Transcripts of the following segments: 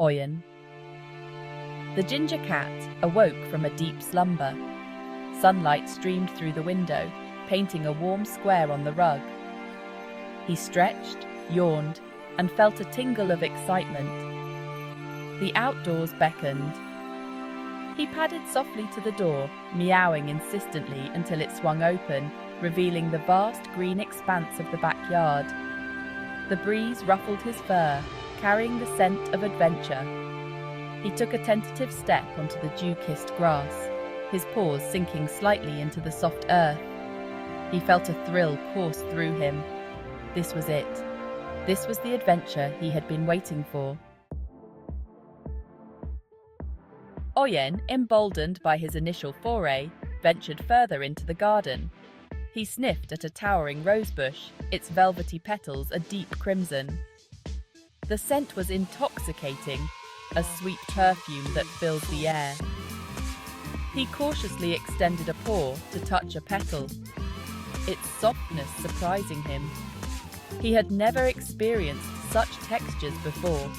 Oyen. The ginger cat awoke from a deep slumber. Sunlight streamed through the window, painting a warm square on the rug. He stretched, yawned, and felt a tingle of excitement. The outdoors beckoned. He padded softly to the door, meowing insistently until it swung open, revealing the vast green expanse of the backyard. The breeze ruffled his fur, carrying the scent of adventure. He took a tentative step onto the dew-kissed grass, his paws sinking slightly into the soft earth. He felt a thrill course through him. This was it. This was the adventure he had been waiting for. Oyen, emboldened by his initial foray, ventured further into the garden. He sniffed at a towering rosebush, its velvety petals a deep crimson. The scent was intoxicating, a sweet perfume that filled the air. He cautiously extended a paw to touch a petal, its softness surprising him. He had never experienced such textures before.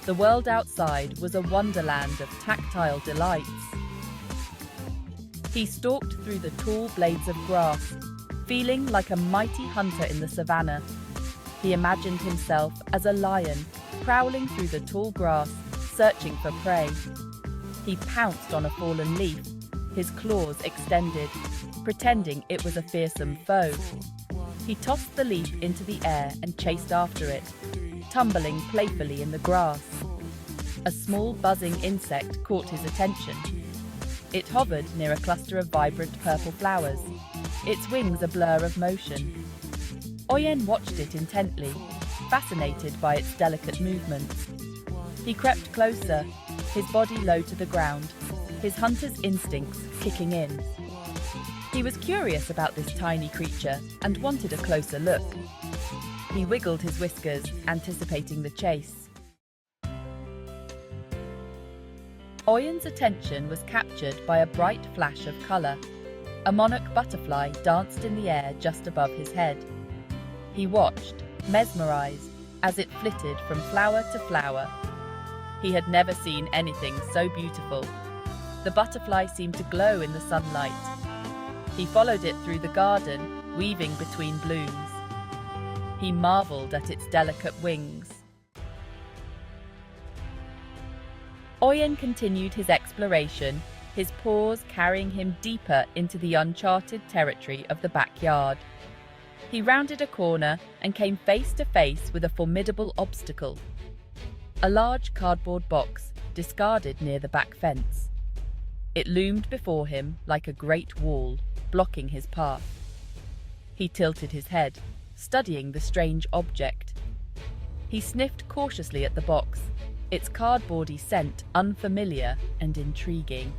The world outside was a wonderland of tactile delights. He stalked through the tall blades of grass, feeling like a mighty hunter in the savannah. He imagined himself as a lion, prowling through the tall grass, searching for prey. He pounced on a fallen leaf, his claws extended, pretending it was a fearsome foe. He tossed the leaf into the air and chased after it, tumbling playfully in the grass. A small buzzing insect caught his attention. It hovered near a cluster of vibrant purple flowers, its wings a blur of motion. Oyen watched it intently, fascinated by its delicate movements. He crept closer, his body low to the ground, his hunter's instincts kicking in. He was curious about this tiny creature and wanted a closer look. He wiggled his whiskers, anticipating the chase. Oyen's attention was captured by a bright flash of colour. A monarch butterfly danced in the air just above his head. He watched, mesmerized, as it flitted from flower to flower. He had never seen anything so beautiful. The butterfly seemed to glow in the sunlight. He followed it through the garden, weaving between blooms. He marveled at its delicate wings. Oyen continued his exploration, his paws carrying him deeper into the uncharted territory of the backyard. He rounded a corner and came face to face with a formidable obstacle. A large cardboard box discarded near the back fence. It loomed before him like a great wall, blocking his path. He tilted his head, studying the strange object. He sniffed cautiously at the box, its cardboardy scent unfamiliar and intriguing.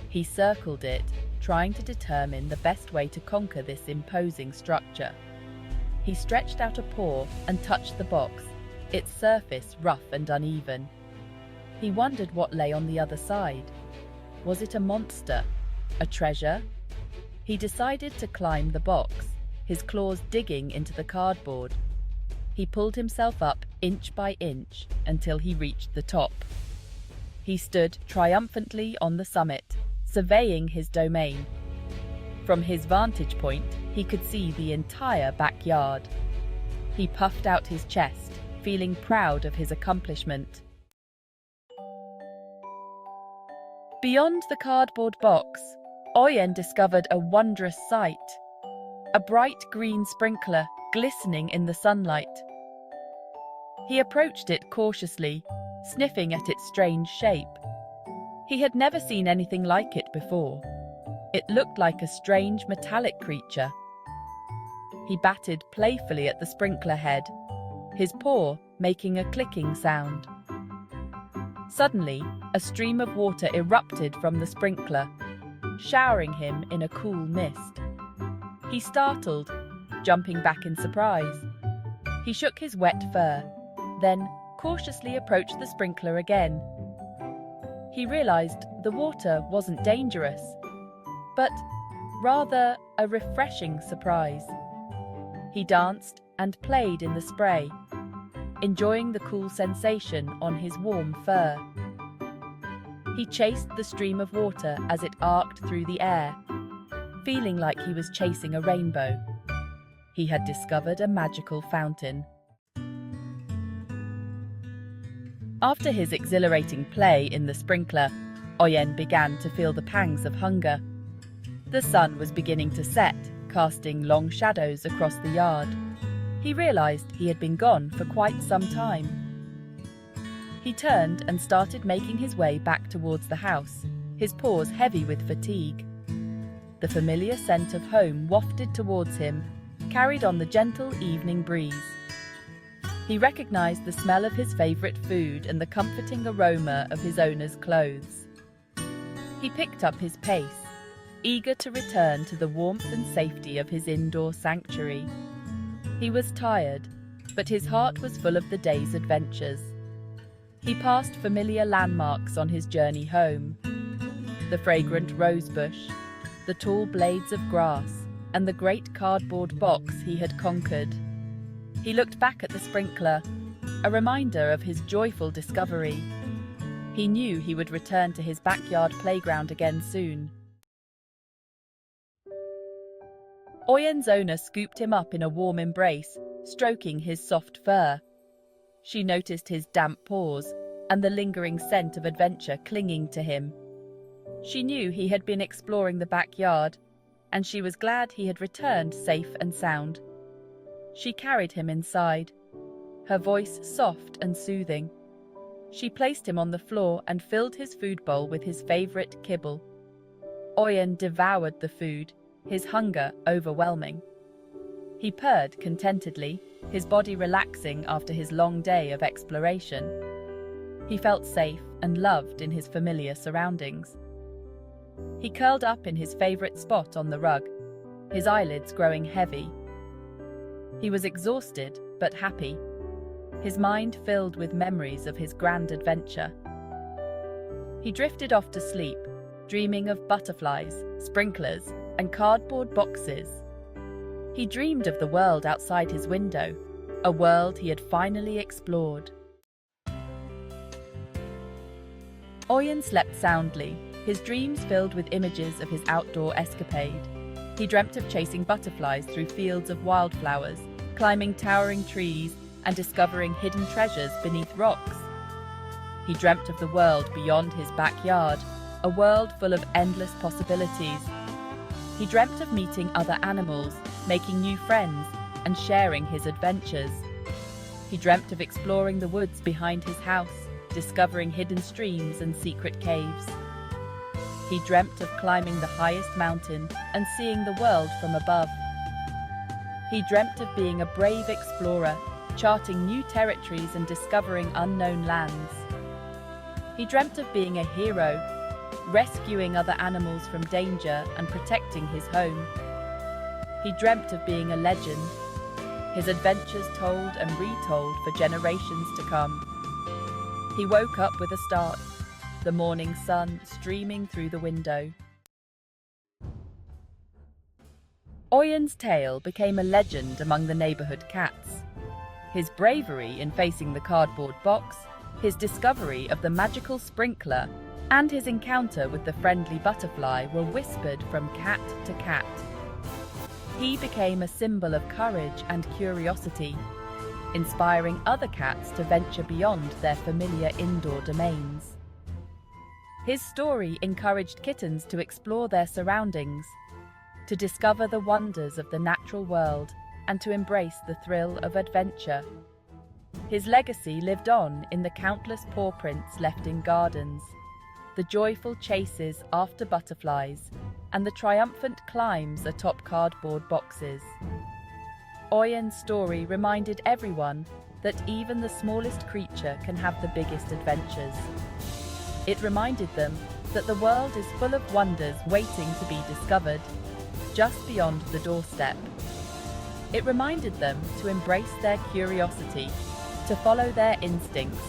He circled it, trying to determine the best way to conquer this imposing structure. He stretched out a paw and touched the box, its surface rough and uneven. He wondered what lay on the other side. Was it a monster? A treasure? He decided to climb the box, his claws digging into the cardboard. He pulled himself up inch by inch until he reached the top. He stood triumphantly on the summit, surveying his domain. From his vantage point, he could see the entire backyard. He puffed out his chest, feeling proud of his accomplishment. Beyond the cardboard box, Oyen discovered a wondrous sight. A bright green sprinkler glistening in the sunlight. He approached it cautiously, sniffing at its strange shape. He had never seen anything like it before. It looked like a strange metallic creature. He batted playfully at the sprinkler head, his paw making a clicking sound. Suddenly, a stream of water erupted from the sprinkler, showering him in a cool mist. He startled, jumping back in surprise. He shook his wet fur, then cautiously approached the sprinkler again. He realized the water wasn't dangerous, but rather a refreshing surprise. He danced and played in the spray. enjoying the cool sensation on his warm fur. He chased the stream of water as it arced through the air, feeling like he was chasing a rainbow. He had discovered a magical fountain. After his exhilarating play in the sprinkler, Oyen began to feel the pangs of hunger. The sun was beginning to set, casting long shadows across the yard. He realized he had been gone for quite some time. He turned and started making his way back towards the house, his paws heavy with fatigue. The familiar scent of home wafted towards him, carried on the gentle evening breeze. He recognized the smell of his favorite food and the comforting aroma of his owner's clothes. He picked up his pace, eager to return to the warmth and safety of his indoor sanctuary. He was tired, but his heart was full of the day's adventures. He passed familiar landmarks on his journey home: the fragrant rosebush, the tall blades of grass, and the great cardboard box he had conquered. He looked back at the sprinkler, a reminder of his joyful discovery. He knew he would return to his backyard playground again soon. Oyen's owner scooped him up in a warm embrace, stroking his soft fur. She noticed his damp paws and the lingering scent of adventure clinging to him. She knew he had been exploring the backyard, and she was glad he had returned safe and sound. She carried him inside, her voice soft and soothing. She placed him on the floor and filled his food bowl with his favorite kibble. Oyen devoured the food, his hunger overwhelming. He purred contentedly, his body relaxing after his long day of exploration. He felt safe and loved in his familiar surroundings. He curled up in his favorite spot on the rug, his eyelids growing heavy. He was exhausted but happy, his mind filled with memories of his grand adventure. He drifted off to sleep, dreaming of butterflies, sprinklers, and cardboard boxes. He dreamed of the world outside his window, a world he had finally explored. Oyen slept soundly, his dreams filled with images of his outdoor escapade. He dreamt of chasing butterflies through fields of wildflowers, climbing towering trees, and discovering hidden treasures beneath rocks. He dreamt of the world beyond his backyard, a world full of endless possibilities. He dreamt of meeting other animals, making new friends, and sharing his adventures. He dreamt of exploring the woods behind his house, discovering hidden streams and secret caves. He dreamt of climbing the highest mountain and seeing the world from above. He dreamt of being a brave explorer, charting new territories and discovering unknown lands. He dreamt of being a hero, rescuing other animals from danger and protecting his home. He dreamt of being a legend, his adventures told and retold for generations to come. He woke up with a start, the morning sun streaming through the window. Oyen's tale became a legend among the neighborhood cats. His bravery in facing the cardboard box, his discovery of the magical sprinkler, and his encounter with the friendly butterfly were whispered from cat to cat. He became a symbol of courage and curiosity, inspiring other cats to venture beyond their familiar indoor domains. His story encouraged kittens to explore their surroundings, to discover the wonders of the natural world, and to embrace the thrill of adventure. His legacy lived on in the countless paw prints left in gardens, the joyful chases after butterflies, and the triumphant climbs atop cardboard boxes. Oyen's story reminded everyone that even the smallest creature can have the biggest adventures. It reminded them that the world is full of wonders waiting to be discovered, just beyond the doorstep. It reminded them to embrace their curiosity, to follow their instincts,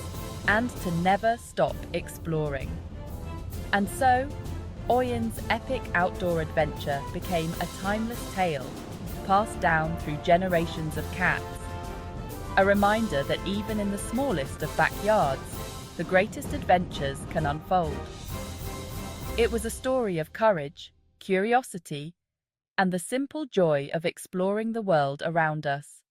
and to never stop exploring. And so, Oyen's epic outdoor adventure became a timeless tale, passed down through generations of cats. a reminder that even in the smallest of backyards, the greatest adventures can unfold. It was a story of courage, curiosity, and the simple joy of exploring the world around us.